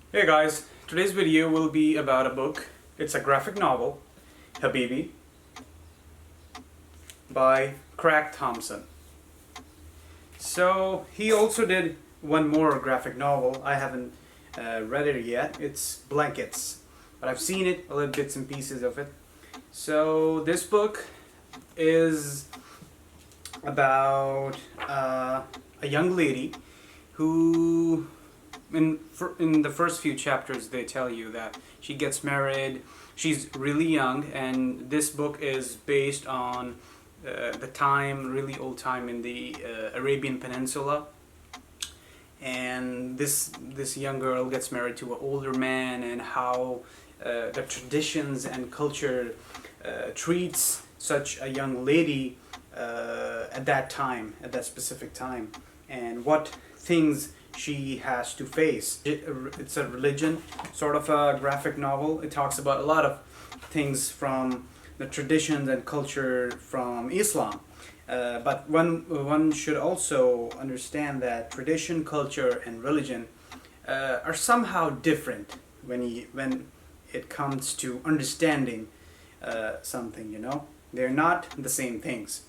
Hey guys, today's video will be about a book. It's a graphic novel, Habibi, by Craig Thompson. So he also did one more graphic novel. I haven't read it yet. It's Blankets, but I've seen it, a little bits and pieces of it. So this book is about a young lady who in the first few chapters they tell you that she gets married. She's really young, and this book is based on the time, really old time in the Arabian Peninsula. And this young girl gets married to an older man, and how the traditions and culture treats such a young lady at that time, at that specific time, and what things she has to face. It's a religion sort of a graphic novel. It talks about a lot of things from the traditions and culture from Islam. But one should also understand that tradition, culture, and religion are somehow different when it comes to understanding something. They're not the same things.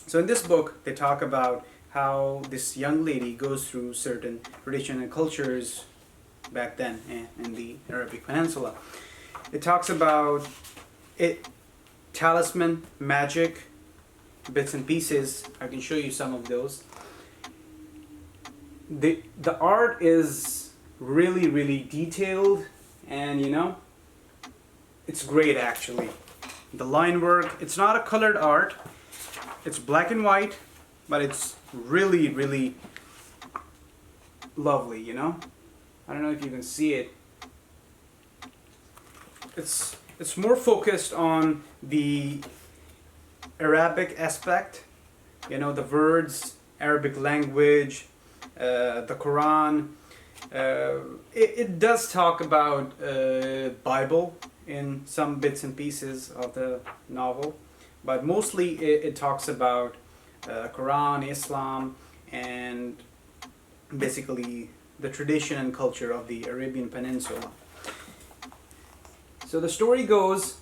So in this book, they talk about how this young lady goes through certain tradition and cultures back then in the Arabic Peninsula. It talks about talisman, magic, bits and pieces. I can show you some of those. The art is really detailed, and it's great actually. The line work, it's not a colored art. It's black and white, but it's really lovely. I don't know if you can see it. It's more focused on the Arabic aspect, the words, Arabic language, the Quran. It does talk about Bible in some bits and pieces of the novel, but mostly it talks about Quran, Islam, and basically the tradition and culture of the Arabian Peninsula. So the story goes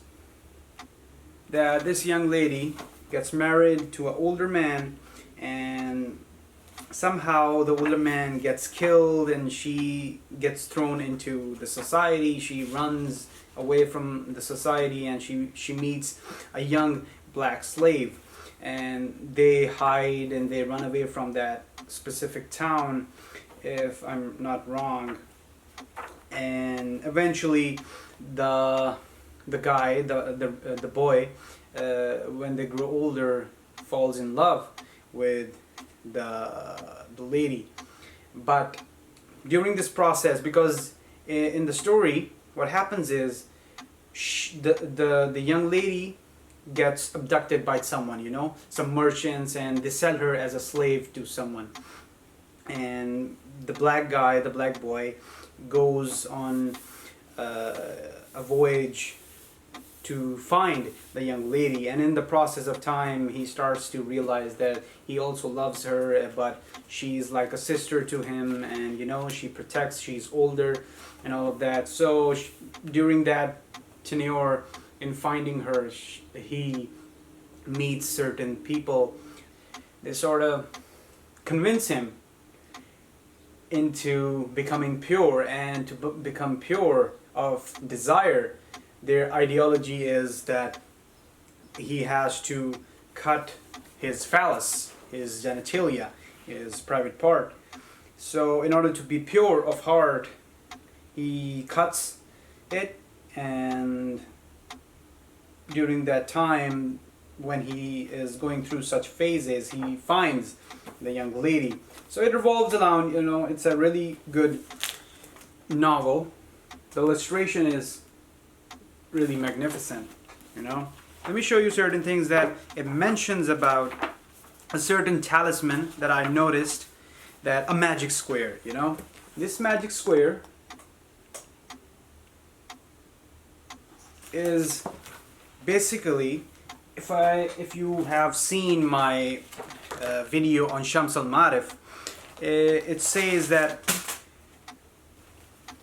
that this young lady gets married to an older man, and somehow the older man gets killed and she gets thrown into the society. She runs away from the society, and she meets a young black slave, and they hide and they run away from that specific town, if I'm not wrong. And eventually the guy, the boy, when they grow older, falls in love with the lady. But during this process, because in the story what happens is the young lady gets abducted by someone, some merchants, and they sell her as a slave to someone. And the black guy, the black boy, goes on a voyage to find the young lady, and in the process of time he starts to realize that he also loves her, but she's like a sister to him, and she protects, she's older and all of that. So during that tenure in finding her, he meets certain people. They sort of convince him into becoming pure, and to become pure of desire. Their ideology is that he has to cut his phallus, his genitalia, his private part. So in order to be pure of heart, he cuts it, and during that time when he is going through such phases, he finds the young lady. So it revolves around, it's a really good novel. The illustration is really magnificent. Let me show you certain things that it mentions about a certain talisman that I noticed, that a magic square. This magic square is basically, if you have seen my video on Shams al-Marif, it says that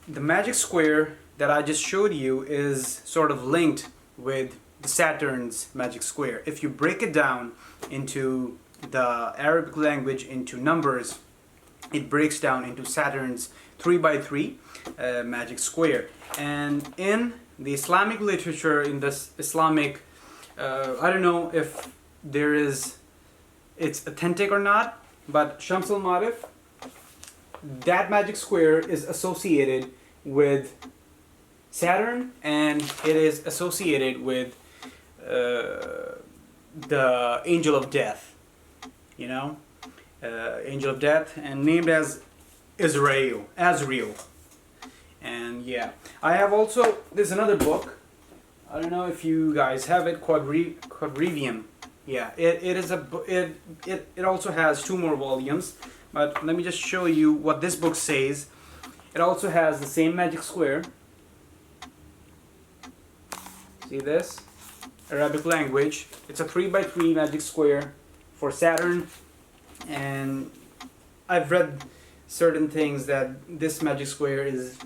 the magic square that I just showed you is sort of linked with the Saturn's magic square. If you break it down into the Arabic language into numbers, it breaks down into Saturn's 3 by 3 magic square. And in the Islamic literature, in this Islamic, I don't know if it's authentic or not, but Shams al-Ma'arif, that magic square is associated with Saturn, and it is associated with the angel of death, you know, angel of death, and named as Azrael. And yeah, I have also, there's another book, I don't know if you guys have it, Quadrivium. Yeah, it also has 2 more volumes, but let me just show you what this book says. It also has the same magic square. See this? Arabic language. It's a 3 by 3 magic square for Saturn, and I've read certain things that this magic square is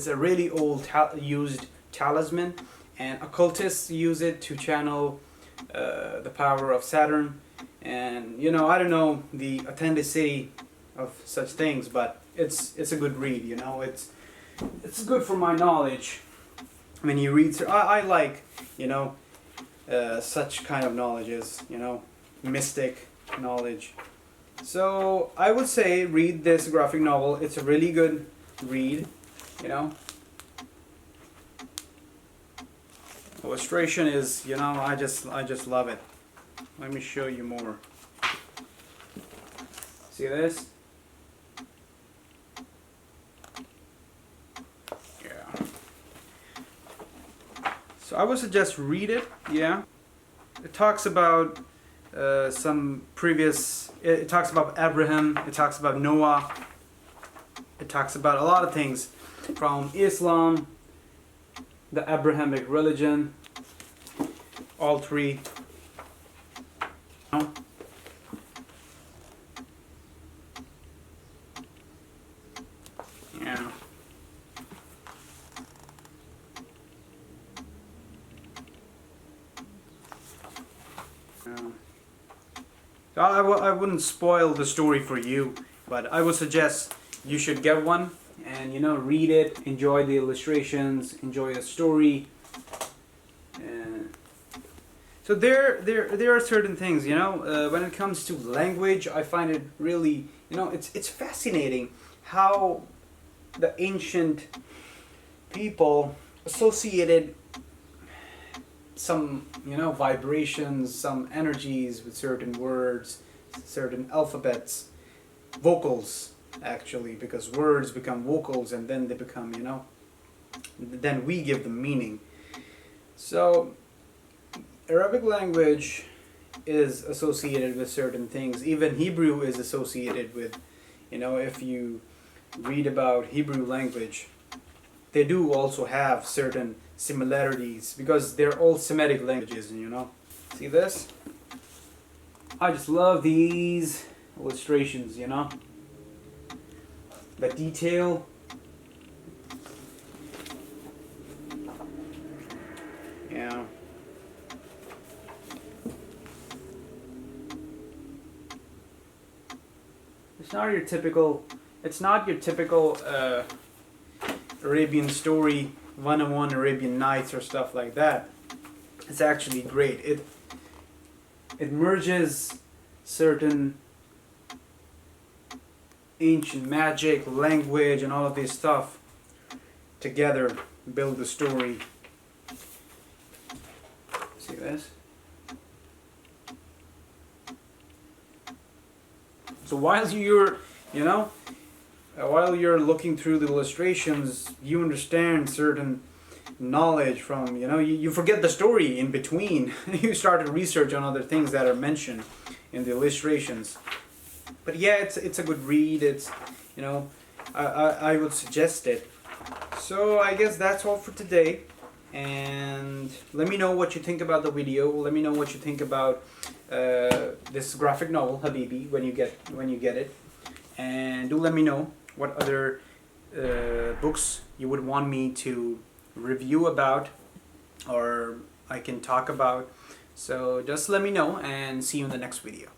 a really old used talisman, and occultists use it to channel the power of Saturn. And you know, I don't know the authenticity of such things, but it's a good read. You know, it's good for my knowledge. When you read, I like, you know, such kind of knowledges, you know, mystic knowledge. So I would say read this graphic novel. It's a really good read, you know. Illustration is, you know, I just love it. Let me show you more. See this? Yeah. So I would suggest read it. Yeah. It talks about some previous. It talks about Abraham. It talks about Noah. It talks about a lot of things from Islam, the Abrahamic religion, all 3. Yeah. So I wouldn't spoil the story for you, but I would suggest you should get one and, you know, read it, enjoy the illustrations, enjoy the story. So there are certain things, you know, when it comes to language, I find it really, you know, it's fascinating how the ancient people associated some, you know, vibrations, some energies with certain words, certain alphabets, vocals actually, because words become vocals and then they become, you know, then we give them meaning. So Arabic language is associated with certain things. Even Hebrew is associated with, you know, if you read about Hebrew language, they do also have certain similarities because they're all Semitic languages, you know. See this? I just love these illustrations, you know. The detail. Yeah. It's not your typical Arabian story, 101 Arabian Nights or stuff like that. It's actually great. It merges certain ancient magic, language, and all of this stuff together, build the story. See this? So while you're, you know, while you're looking through the illustrations, you understand certain knowledge from, you know, you forget the story in between. You start to research on other things that are mentioned in the illustrations. But yeah, it's a good read. It's, you know, I would suggest it. So I guess that's all for today. And let me know what you think about the video. Let me know what you think about this graphic novel, Habibi, when you get it. And do let me know what other books you would want me to review about or I can talk about. So just let me know and see you in the next video.